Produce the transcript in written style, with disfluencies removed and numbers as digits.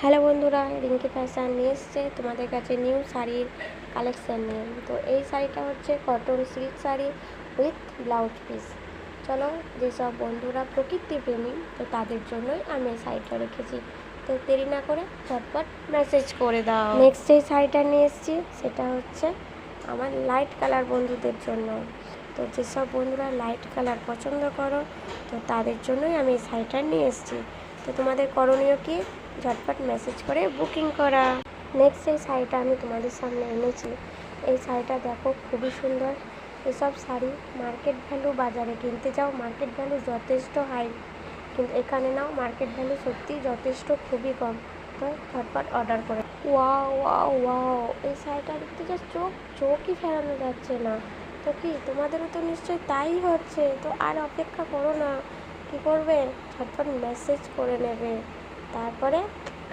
Hello বন্ধুরা, Rinki fashion নিয়ে এসছে তোমাদের কাছে নিউ শাড়ির কালেকশান নিয়ে। তো এই শাড়িটা হচ্ছে cotton silk sari with blouse piece. চলো, যেসব বন্ধুরা প্রকৃতি প্রেমী তো তাদের জন্যই আমি এই শাড়িটা রেখেছি। তো দেরি না করে ঝটপট মেসেজ করে দাও। নেক্সট যে শাড়িটা নিয়ে এসেছি সেটা হচ্ছে আমার লাইট কালার বন্ধুদের জন্য। তো যেসব বন্ধুরা লাইট কালার পছন্দ করো তো তাদের জন্যই আমি এই শাড়িটা নিয়ে এসেছি। তো তোমাদের করণীয় কি, ঝটপট মেসেজ করে বুকিং করা। নেক্সট এই শাড়িটা আমি তোমাদের সামনে এনেছি। এই শাড়িটা দেখো, খুবই সুন্দর। এসব শাড়ি মার্কেট ভ্যালু বাজারে কিনতে যাও, মার্কেট ভ্যালু যথেষ্ট হাই, কিন্তু এখানে নাও মার্কেট ভ্যালু সত্যি যথেষ্ট খুবই কম। তো ঝটপট অর্ডার করে। ওয়াও ওয়াও ওয়াও, এই শাড়িটা দেখতে যা চোখই ফেরানো যাচ্ছে না। তো কি তোমাদেরও তো নিশ্চয়ই তাই হচ্ছে? তো আর অপেক্ষা করো না, কী করবে, ঝটপট মেসেজ করে নেবে, তারপরে